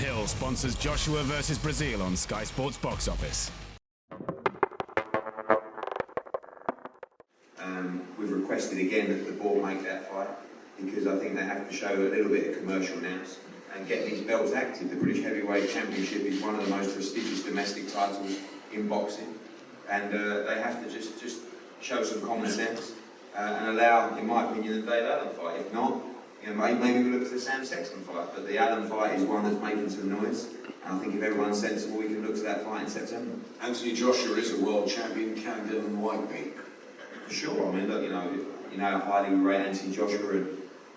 Hill sponsors Joshua versus Brazil on Sky Sports Box Office. We've requested again that the board make that fight because I think they have to show a little bit of commercial nous and get these belts active. The British Heavyweight Championship is one of the most prestigious domestic titles in boxing, and they have to just show some common sense and allow, in my opinion, the Dave Allen fight. If not, you know, maybe we look to the Sam Sexton fight, but the Allen fight is one that's making some noise, and I think if everyone's sensible, we can look to that fight in September. Anthony Joshua is a world champion. Can Dylan White be? For sure. I mean, look, you know how highly we rate Anthony Joshua,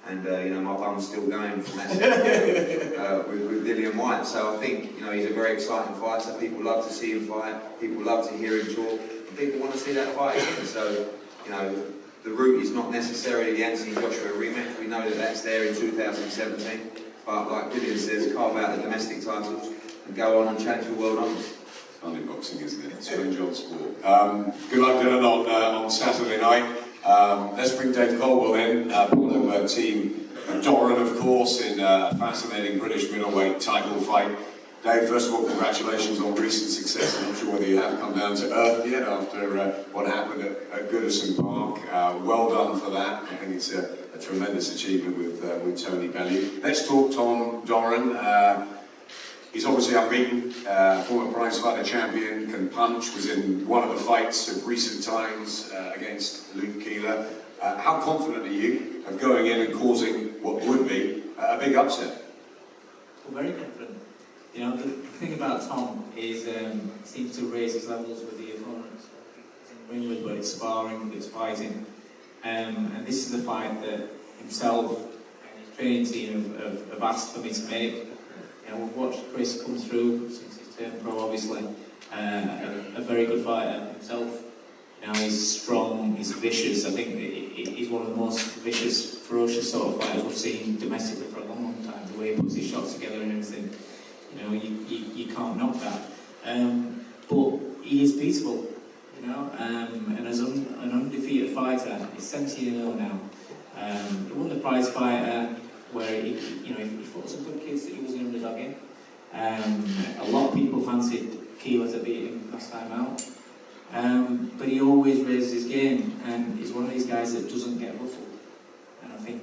and you know, my bum's still going from that with Dillian White. So I think, you know, he's a very exciting fighter. People love to see him fight. People love to hear him talk. And people want to see that fight again. So, you know, the route is not necessarily the Anthony Joshua rematch. We know that that's there in 2017. But like Dillian says, carve out the domestic titles and go on and challenge for world honours. Funny boxing, isn't it? Strange old sport. Good luck, Dylan, on Saturday night. Let's bring Dave Colwell in, part of Team Doran, of course, in a fascinating British middleweight title fight. Dave, first of all, congratulations on recent success. I'm not sure whether you have come down to earth yet after what happened at Goodison Park. Well done for that. I think it's a tremendous achievement with Tony Bellew. Let's talk Tom Doran. He's obviously unbeaten, former prizefighter champion, can punch, was in one of the fights of recent times against Luke Keeler. How confident are you of going in and causing what would be a big upset? Well, very confident. You know, the thing about Tom is he seems to raise his levels with the opponents. He's in the ring with it's sparring, it's fighting. And this is the fight that himself and his training team have asked for me to make. You know, we've watched Chris come through since he's turned pro, obviously. A very good fighter himself. You know, he's strong, he's vicious. I think he's one of the most vicious, ferocious sort of fighters we've seen domestically for a long, long time. The way he puts his shots together and everything, you know, you can't knock that. But he is peaceful, you know, and as an undefeated fighter, he's 17-0 now. He won the prize fighter, where he fought some good kids that he was an underdog in. A lot of people fancied Keeler to beat him last time out. But he always raises his game, and he's one of these guys that doesn't get ruffled. And I think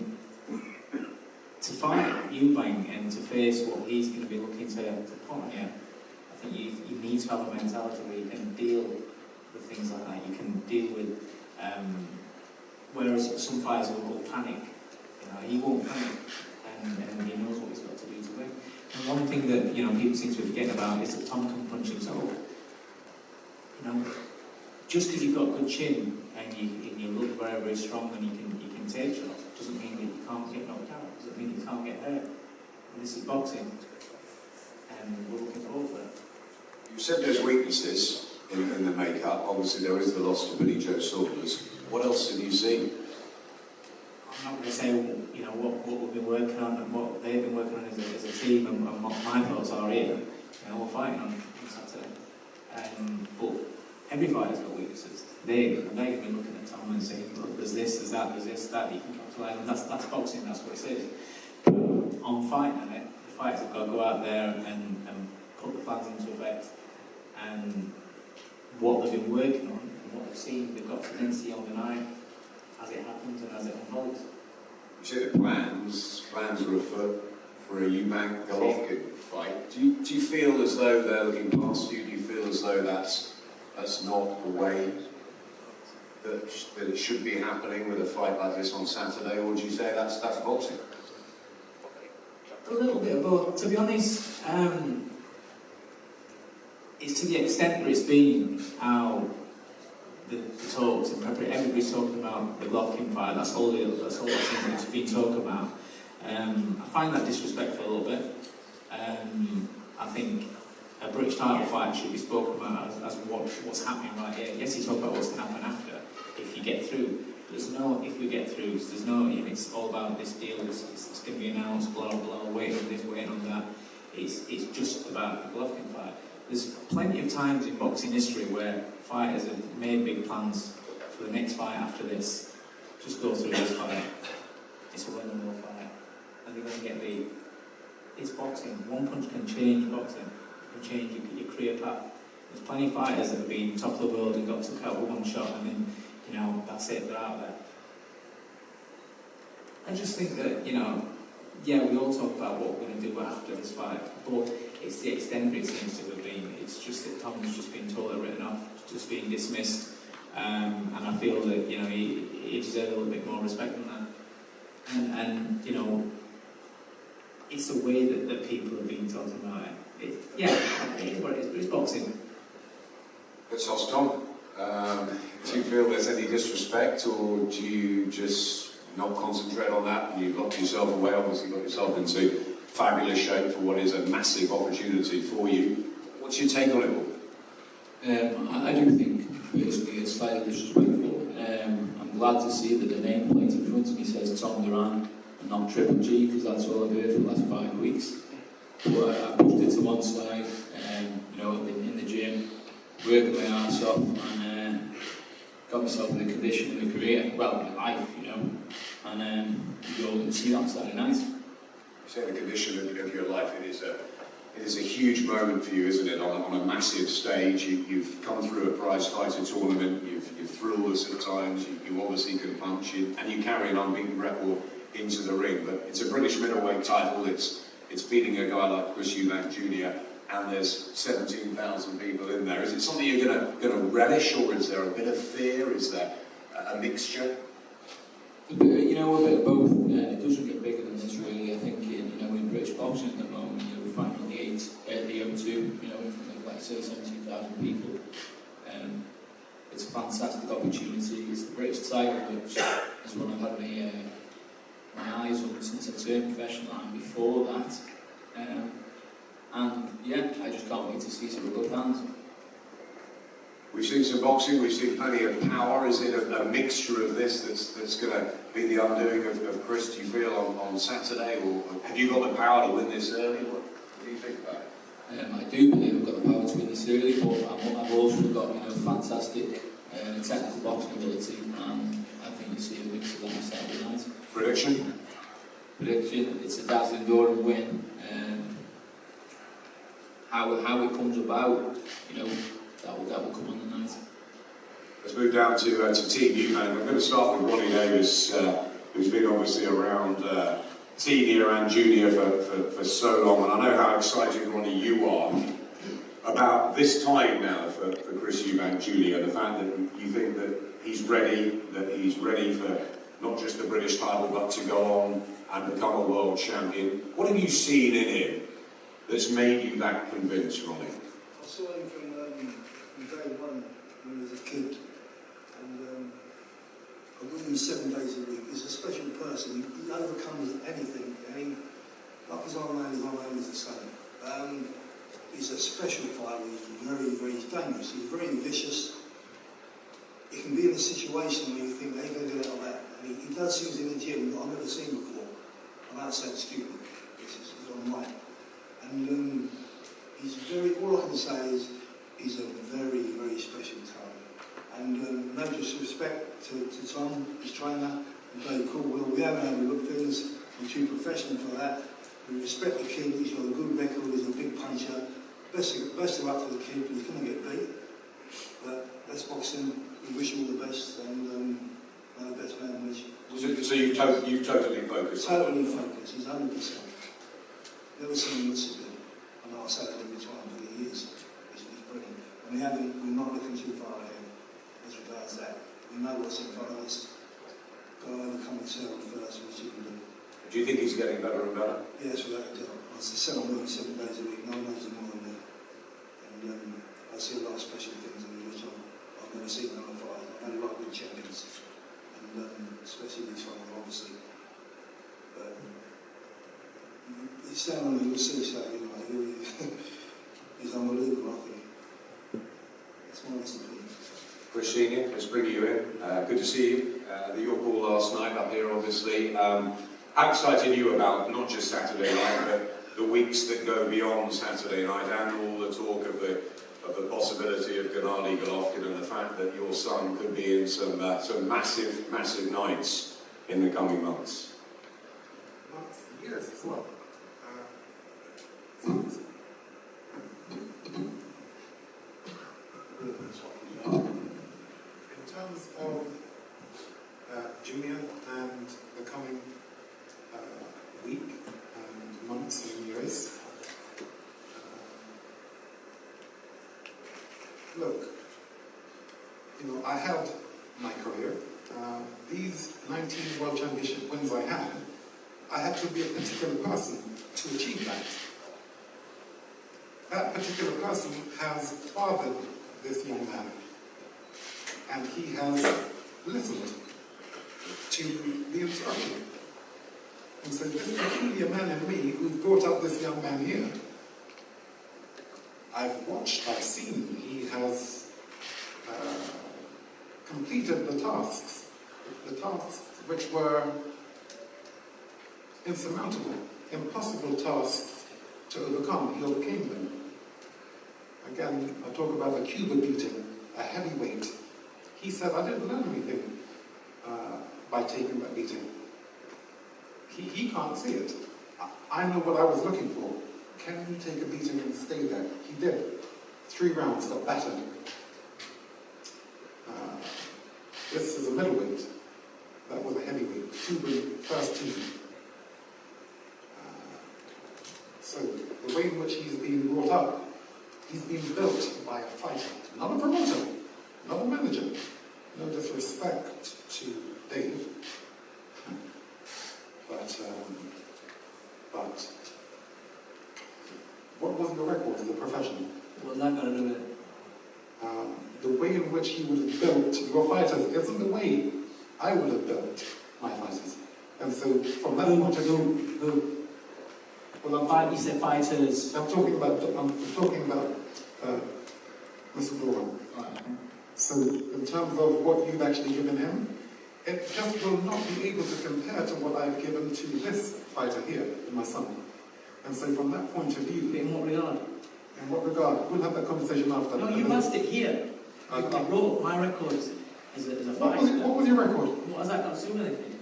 to fight Eubank and to face what he's going to be looking to put on you, I think you need to have a mentality where you can deal with things like that. You can deal with, whereas some fighters will panic. He won't panic, and he knows what he's got to do to win. And one thing that people seem to be forgetting about is that Tom can punch himself. You know, just because you've got a good chin and you look very, very strong and you can take shots, doesn't mean that you can't get knocked out. Doesn't mean you can't get hurt. And this is boxing, and we're looking forward to it. You said there's weaknesses in the makeup. Obviously, there is the loss to Billy Joe Saunders. What else have you seen? I'm not going to say what we've been working on and what they've been working on as a team and what my thoughts are here. We're fighting on Saturday. But every fighter's got weaknesses. They're going to be looking at Tom and saying, look, there's this, there's that, you can capitalize on. That's boxing, that's what it is. But on fight night, the fighters have got to go out there and put the plans into effect. And what they've been working on and what they've seen, they've got to then see on the night as it happens and as it unfolds. You say the plans were afoot for a Eubank Golovkin fight. Do you feel as though they're looking past you? Do you feel as though that's not the way that it should be happening with a fight like this on Saturday, or would you say that's boxing? A little bit of both. To be honest, it's to the extent that it's been how the talks and everybody's talking about the Golovkin fight. That's all that's been talked about. I find that disrespectful a little bit. I think a British title fight should be spoken about as what's happening right here. Yes, you talk about what's going to happen after if you get through. There's no if we get through. There's no. It's all about this deal. It's going to be announced. Blah blah. Waiting on this, waiting on that. It's just about the Golovkin fight. There's plenty of times in boxing history where fighters have made big plans for the next fight after this. Just go through this fight. It's a win-or-no fight, and they're going to get beat. it's boxing. One punch can change boxing, can change your career path. There's plenty of fighters that have been top of the world and got took out with one shot, and then, you know, that's it, they're out there. I just think that, you know, yeah, we all talk about what we're going to do after this fight, but it's the extent of it seems to have been. It's just that Tom's just been totally written off, just being dismissed, and I feel that, you know, he deserves a little bit more respect than that. And you know, it's the way that people have been talking about it. Yeah, it is what it is, but it's boxing. Let's ask Tom. Do you feel there's any disrespect, or do you just not concentrate on that? You've locked yourself away, obviously got yourself into fabulous shape for what is a massive opportunity for you. What's your take on it all? I do think, personally, it's slightly disrespectful. I'm glad to see that the nameplate in front of me says Tom Duran and not Triple G, because that's all I've heard for the last 5 weeks. But I pushed it to one side, you know, in the gym, working my arse off, and got myself in the condition of my career, well, my life, you know, and you're all going to see that Saturday night. You say the condition of your life, it is a huge moment for you, isn't it? On a massive stage, you've come through a prize fighter tournament, you've thrilled us at times, you obviously can punch it, and you carry an unbeaten record into the ring. But it's a British middleweight title, it's beating a guy like Chris Eubank Jr., and there's 17,000 people in there. Is it something you're going to relish, or is there a bit of fear? Is there a mixture? You know, a bit of both. It doesn't get bigger than this, really. I think, you know, in British boxing at the moment, you know, fighting the O2, you know, in front of, like, say, 17,000 people. It's a fantastic opportunity. It's the British title, which is one I've had my eyes on since I turned professional, and before that. And yeah, I just can't wait to see some good hands. We've seen some boxing, we've seen plenty of power. Is it a mixture of this that's going to be the undoing of Chris, do you feel, on Saturday? Or have you got the power to win this early? What do you think about it? I do believe I've got the power to win this early, but I've also got, you know, fantastic technical boxing ability, and I think you see a mix of that on Saturday night. Prediction? It's a dazzling Durham win. How it comes about, you know, that will come on the night. Let's move down to Team Eubank. I'm going to start with Ronnie Davis, who's been obviously around senior and junior for so long, and I know how excited, Ronnie, you are about this time now for Chris Eubank Jr. The fact that you think that he's ready for not just the British title, but to go on and become a world champion. What have you seen in him that's made you that convinced, Ronnie? I saw him from day one when he was a kid, and I with him 7 days a week. He's a special person. He overcomes anything, and he, like his old man is the same. He's a special fighter. He's very dangerous. He's very vicious. He can be in a situation where you think they're going to get out of that. And he does things in the gym that I've never seen before. I'm not saying stupid. He's online. And he's very, all I can say is he's a very, very special talent. And no disrespect to Tom, his trainer, and Dave Caldwell. We haven't overlooked things. We're too professional for that. We respect the kid. He's got a good record. He's a big puncher. Best of luck to the kid. He's going to get beat. But that's boxing. We wish him all the best, and may the best man win. So you've totally focused? Totally focused. He's 100%. Never seen him look so good. I know I say that every time, but he is. He's brilliant. And we're not looking too far ahead as regards that. We know what's in front of us. Got to overcome ourselves first, which he can do. Do you think he's getting better and better? Yes, without a doubt. As I said, I'm working 7 days a week. No one knows him more than me. And I see a lot of special things in him which I've never seen in other fighters. I've had a lot of good champions, and especially this one, obviously. But he's down on the see Saturday night. He's unbelievable, I think. That's my honest opinion. Chris Senior, let's bring you in. Good to see you. The York Hall last night up here, obviously. How excited are you about not just Saturday night, but the weeks that go beyond Saturday night, and all the talk of the possibility of Gennady Golovkin, and the fact that your son could be in some massive nights in the coming months? Yes, as well. In terms of Junior and the coming week and months and years, look, I had my career. These 19 World Championship wins I had to be a particular person to achieve that. That particular person has fathered this young man, and he has listened to the instruction. And so this peculiar man in me who brought up this young man here, I've watched, I've seen, he has completed the tasks which were insurmountable, impossible tasks to overcome. He overcame them. Again, I talk about the Cuba beating, a heavyweight. He said, I didn't learn anything by taking that beating. He can't see it. I know what I was looking for. Can you take a beating and stay there? He did. 3 rounds, got battered. This is a middleweight. That was a heavyweight. Cuban first team. So the way in which he's been brought up, he's been built by a fighter, not a promoter, not a manager. No disrespect to Dave, but what was your record as a professional? What's that got to do with it? The way in which you would have built your fighters isn't the way I would have built my fighters. And so from that point of view, well, You said fighters. I'm talking about Mr. Doran. So in terms of what you've actually given him, it just will not be able to compare to what I've given to this fighter here, my son. And so from that point of view... In what regard? In what regard? We'll have that conversation after. No, you must it here. I wrote my records as a fighter. What was your record? What has that got to do with anything?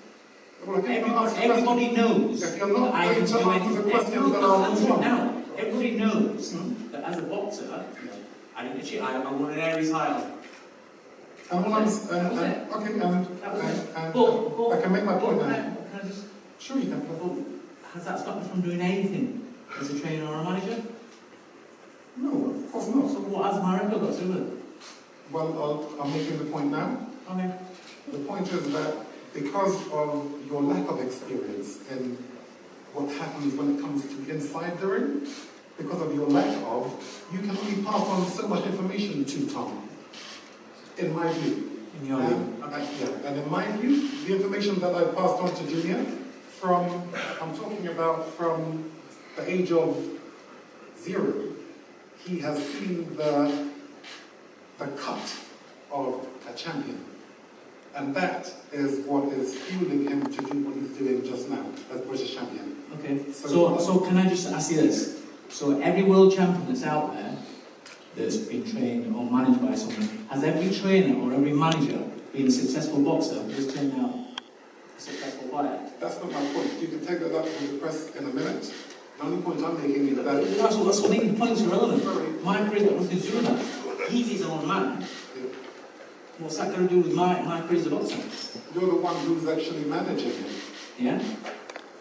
Well, Everybody knows. If you're not I going can to do answer the anything. question, then I'll move on. Now, everybody knows that as a boxer, I didn't achieve. I won an Aries title. And what I can make my point now. Can I just? Sure, you can. Has that stopped me from doing anything as a trainer or a manager? No, of course not. So what has my record got to do with it? Well, I'm making the point now. Okay. The point is that because of your lack of experience in what happens when it comes to inside the ring, because of your lack of, you can only pass on so much information to Tom, in my view. In your view? And in my view, the information that I passed on to Junior, I'm talking about from the age of 0, he has seen the cut of a champion. And that is what is fueling him to do what he's doing just now as British champion. Okay. So can I just ask you this? So every world champion that's out there that's been trained or managed by someone, has every trainer or every manager been a successful boxer who's turned out a successful fighter? That's not my point. You can take that up with the press in a minute. The only point I'm making is that... That's what I think the point's irrelevant. Sorry. My career's got nothing to do with that. He's his own man. Yeah. What's that going to do with my career as a boxer? You're the one who's actually managing him. Yeah?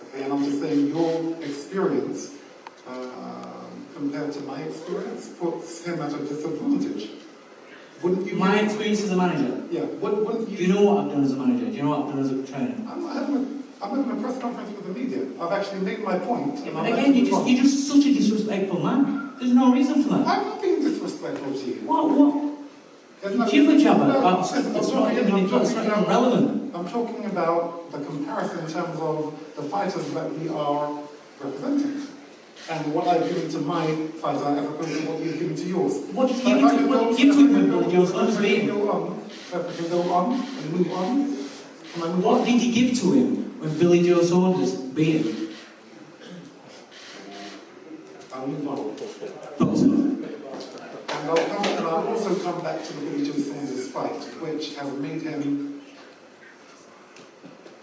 Okay, and I'm just saying your experience, compared to my experience, puts him at a disadvantage. Wouldn't you... My experience as a manager? Yeah, wouldn't you... Do you know what I've done as a manager? Do you know what I've done as a trainer? I'm having a press conference with the media. I've actually made my point. Yeah, but again, you're just such a disrespectful man. There's no reason for that. I'm not being disrespectful to you. What? Jibber jabber about what's not even relevant. I'm talking about the comparison in terms of the fighters that we are representing. And what I've given to my fighter as opposed to what you've given to yours. What did you give to him when Joe Saunders beat him? If I can go on and move on. Can I move What on? did you give to him when Billy Joe Saunders beat him? I'll move on. And I'll also come back to the Billy Joe Saunders fight, which has made him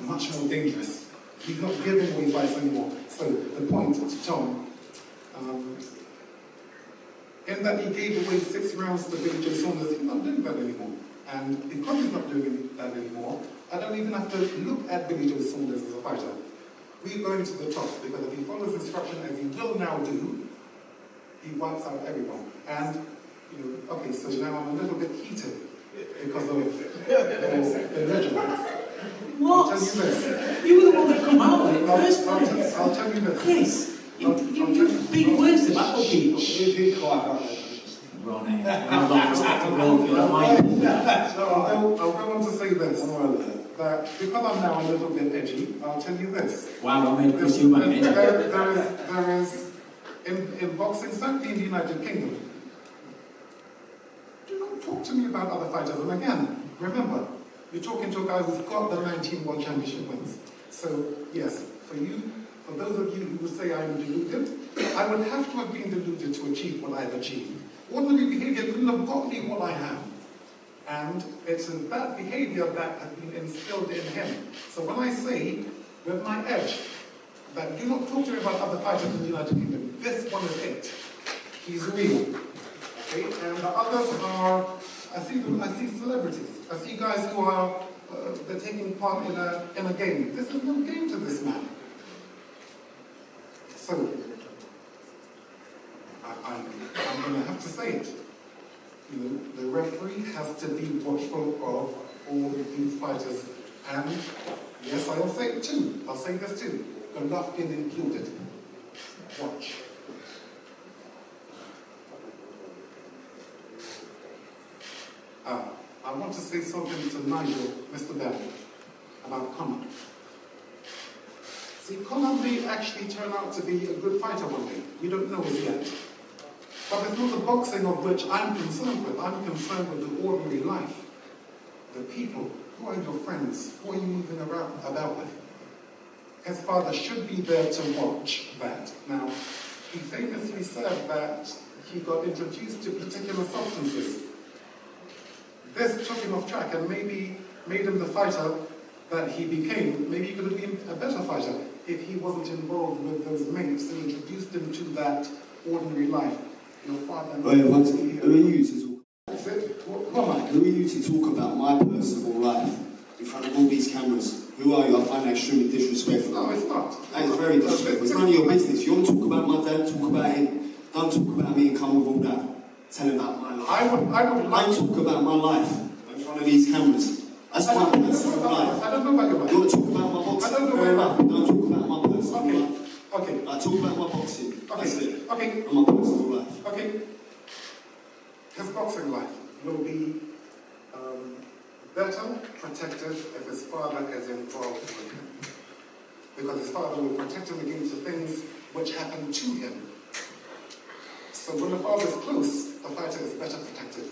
much more dangerous. He's not giving away fights anymore. So the point to Tom, In that he gave away 6 rounds to Billy Joe Saunders, he's not doing that anymore. And because he's not doing that anymore, I don't even have to look at Billy Joe Saunders as a fighter. We're going to the top, because if he follows instruction as he will now do, he wipes out everyone. And, you know, okay, so now I'm a little bit heated because of the regiment. What? I'll tell you this. You were the one that come out with it first place. I'll tell you this. Chris, you big words to battle people. Ronnie, I'll go on to say this. That because I'm now a little bit edgy, I'll tell you this. Wow, I made Chris Eubank edgy. There is in boxing, certainly in the United Kingdom, do not talk to me about other fighters. And again, remember, you're talking to a guy who's got the 19 World Championship wins. So, yes, for those of you who would say I'm deluded, I would have to have been deluded to achieve what I've achieved. Ordinary behavior couldn't have got me what I have. And it's that behavior that has been instilled in him. So when I say, with my edge, that do not talk to me about other fighters in the United Kingdom, this one is it. He's real. Okay? And the others are, I see celebrities. I see guys who are, they're taking part in a game. This is no game to this man. So, I'm going to have to say it. You know, the referee has to be watchful of all these fighters. And, yes, I'll say it too. I'll say this too. Golovkin included. Watch. I want to say something to Nigel, Mr. Bell, about Conor. See, Conor may actually turn out to be a good fighter one day. We don't know as yet. But it's not the boxing of which I'm concerned with. I'm concerned with the ordinary life. The people. Who are your friends? Who are you moving about with? His father should be there to watch that. Now, he famously said that he got introduced to particular substances. This took him off track and maybe made him the fighter that he became. Maybe he could have been a better fighter if he wasn't involved with those mates who introduced him to that ordinary life. Your father... Who are you to talk about my personal life in front of all these cameras? Who are you? I find that extremely disrespectful. No, it's not. That is very disrespectful. It's none of your business. You want to talk about my dad, talk about him. Don't talk about me and come with all that. Tell him about my life. I talk about my life in front of these cameras. That's my personal life. I don't know about your life. You want to talk about my boxing? I don't know Fair about enough. Don't talk about my personal life. Okay. I talk about my boxing. That's it. Okay. And my personal life. Okay. His boxing life will be better protected if his father is involved with him. Because his father will protect him against the things which happen to him. So when the father is close, the fighter is better protected.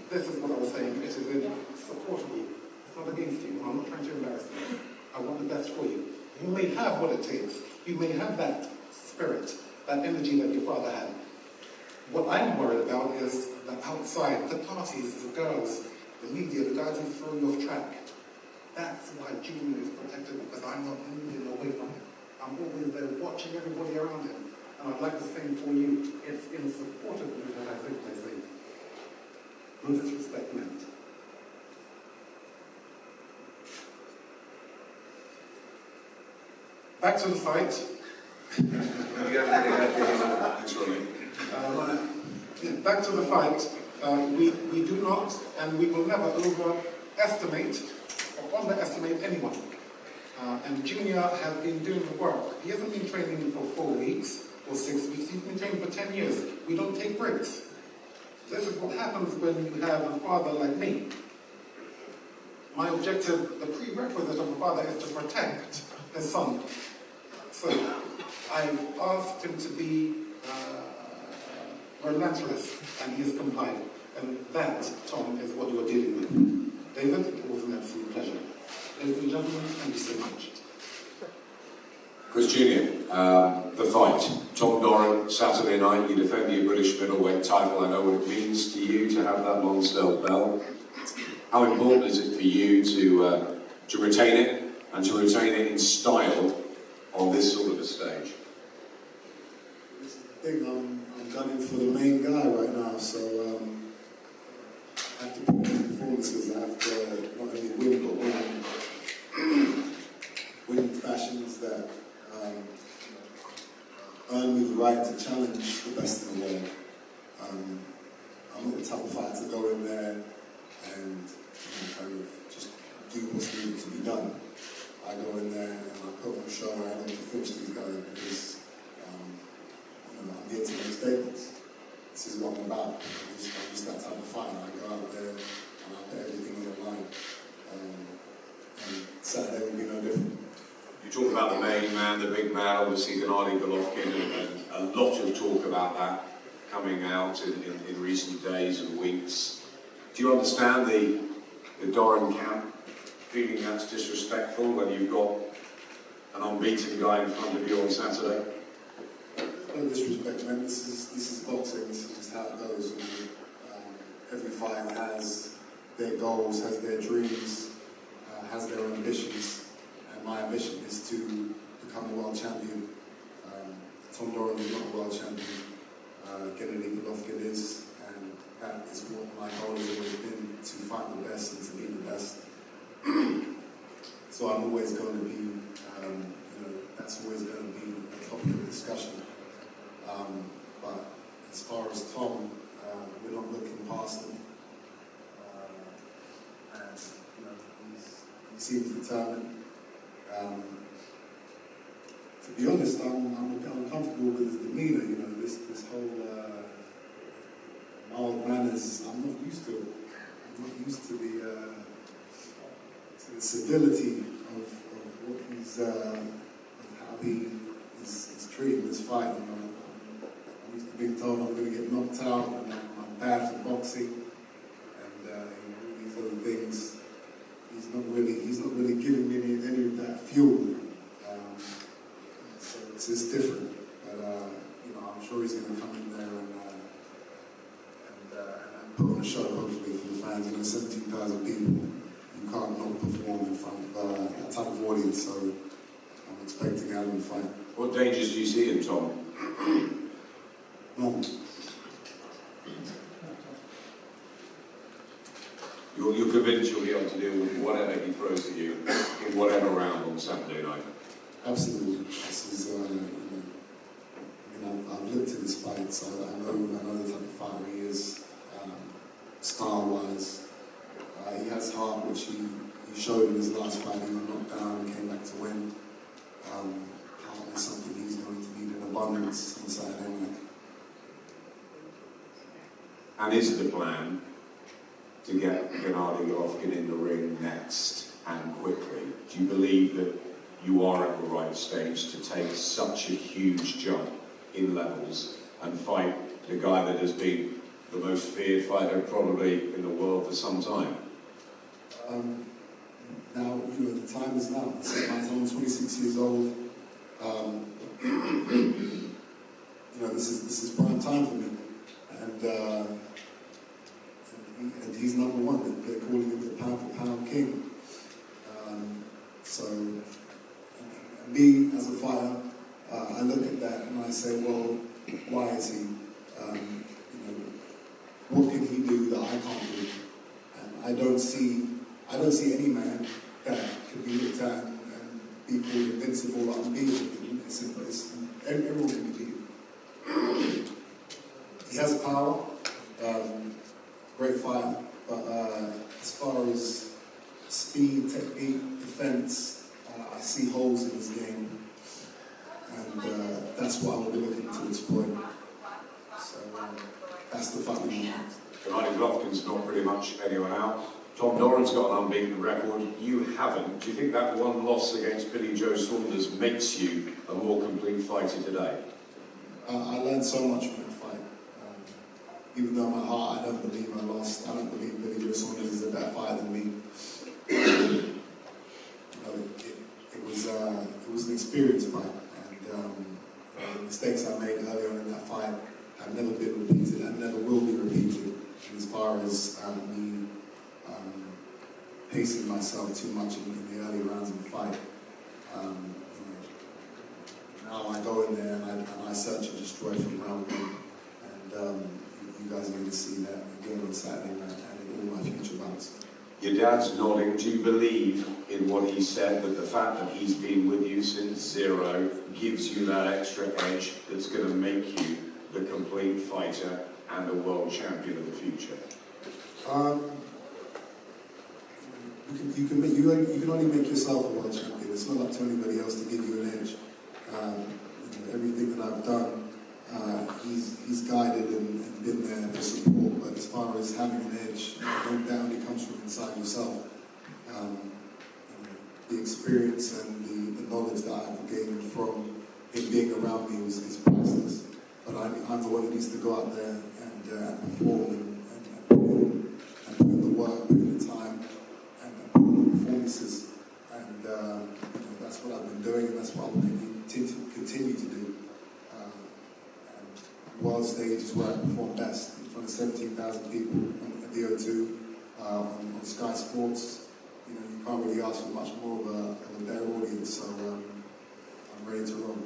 This is what I was saying. It is in support of you. It's not against you. I'm not trying to embarrass you. I want the best for you. You may have what it takes. You may have that spirit, that energy that your father had. What I'm worried about is the outside, the parties, the girls, the media, the guys who throw you off track. That's why Junior is protected, because I'm not moving away from him. I'm always there watching everybody around him. And I'd like the same for you. It's in support of you that I say what I say. No disrespect meant. Back to the fight. Thanks, Ronnie. Back to the fight. We do not, and we will never overestimate or underestimate anyone. And Junior has been doing the work. He hasn't been training for 4 weeks or 6 weeks. He's been training for 10 years. We don't take breaks. This is what happens when you have a father like me. My objective, the prerequisite of a father, is to protect his son. So I've asked him to be relentless, and he has complied. And that, Tom, is what you're dealing with. David, it was an absolute pleasure. Ladies and gentlemen, thank you so much. Chris Junior, the fight. Tom Doran, Saturday night, you defend your British middleweight title. I know what it means to you to have that Lonsdale belt. How important is it for you to retain it, and to retain it in style on this sort of a stage? This is think I'm gunning for the main guy right now, so I have to put these performances. I have to not only win, but win fashions that earn me the right to challenge the best in the world. I'm not the type of fighter to go in there and kind of just do what's needed to be done. I go in there and I put on a show and I look to finish these guys because I'm here to make statements. This is what I'm about. I'm just that type of fighter. I go out there and I put everything on the line. And Saturday will be no different. You talk about the main man, the big man, obviously Gennady Golovkin, and a lot of talk about that coming out in recent days and weeks. Do you understand the Doran camp feeling that's disrespectful when you've got an unbeaten guy in front of you on Saturday? No disrespect, man. This is boxing. This is just how it goes. Every fighter has their goals, has their dreams, has their ambitions. And my ambition is to become a world champion. Tom Doran is not a world champion. Gennady Golovkin is, and that is what my goal has always been, to fight the best and to be the best. So I'm always going to be, that's always going to be a topic of discussion. But as far as Tom, we're not looking past him. And he seems determined. To be honest, I'm uncomfortable with his demeanour. This whole mild manners. I'm not used to it. I'm not used to the civility of what he's of how he is treating this fight. I'm used to being told I'm going to get knocked out and I'm bad for boxing and all these other things. He's not really giving me any of that fuel. So it's different. But I'm sure he's going to come in there and put on a show, hopefully, for the fans. 17,000 people. You can't not perform in front of that type of audience. So I'm expecting out of the fight. What dangers do you see in Tom? None. You're convinced you'll be able to deal with whatever he throws at you in whatever round on Saturday night? Absolutely. This is, I've looked at this fight, so I know the type of fighter he is, style-wise. He has heart, which he showed in his last fight. He was knocked down and came back to win. Heart is something he's going to need in abundance on Saturday night. And is the plan to get Gennady Golovkin in the ring next and quickly? Do you believe that you are at the right stage to take such a huge jump in levels and fight the guy that has been the most feared fighter probably in the world for some time? Now, the time is now. I'm 26 years old. This is prime time for me. And he's number one. They're calling him the pound-for-pound king. So, me as a fighter, I look at that and I say, well, why is he? What can he do that I can't do? And I don't see any man that could be looked at and be called invincible or unbeatable. Everyone can be beaten. He has power. Great fighter, but as far as speed, technique, defense, I see holes in his game, and that's what I will be looking to exploit. So that's the fight we need. Gennady Golovkin's not pretty much anyone out. Tom Doran's got an unbeaten record. You haven't. Do you think that one loss against Billy Joe Saunders makes you a more complete fighter today? I learned so much from that fight. Even though in my heart I don't believe I lost, I don't believe Billy Joe Saunders is a better fighter than me. It was an experience fight, and the mistakes I made earlier in that fight have never been repeated and never will be repeated. As far as me pacing myself too much in the early rounds of the fight, now I go in there and I search and destroy from round one. And you guys are going to see that again on Saturday night and in all my future bouts. Your dad's nodding. Do you believe in what he said, that the fact that he's been with you since zero gives you that extra edge that's going to make you the complete fighter and the world champion of the future? You can only make yourself a world champion. It's not up to anybody else to give you an edge. Everything that I've done, he's guided and been there for support. But as far as having an edge, that only comes from inside yourself. The experience and the knowledge that I've gained from him being around me is priceless. But I'm the one who needs to go out there and perform and put in the work, put in the time, and put in the performances. And that's what I've been doing, and that's what I'm going to continue to do. World stage is where I perform best, in front of 17,000 people at the O2, on Sky Sports. You can't really ask for much more of a better audience, so I'm ready to roll.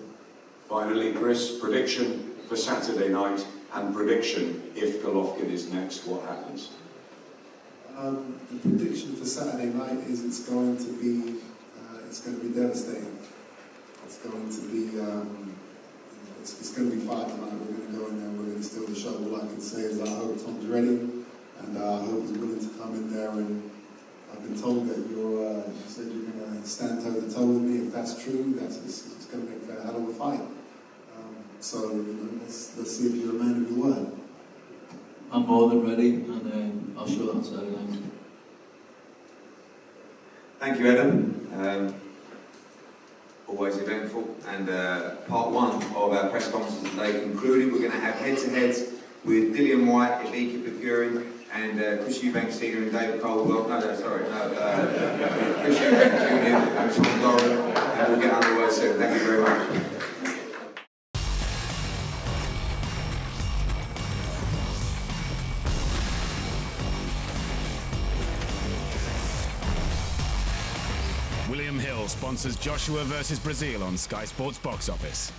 Finally, Chris, prediction for Saturday night and prediction if Golovkin is next, what happens? The prediction for Saturday night is it's going to be devastating. It's going to be it's going to be fire tonight. We're going to go in there and we're going to steal the show. All I can say is I hope Tom's ready, and I hope he's willing to come in there. And I've been told that you said you're going to stand toe to toe with me. If that's true, it's going to make for a hell of a fight. So let's see if you're a man of your word. I'm more than ready, and I'll show that on Saturday night. Thank you, Adam. Always eventful, and part one of our press conference today concluded. We're going to have head-to-heads with Dillian Whyte, Ivica Pekurin, and Chris Eubank Sr. and David Caldwell. Chris Eubank Jr. and Tom Doran, and we'll get underway soon. Thank you very much. William Hill sponsors Joshua versus Brazil on Sky Sports Box Office.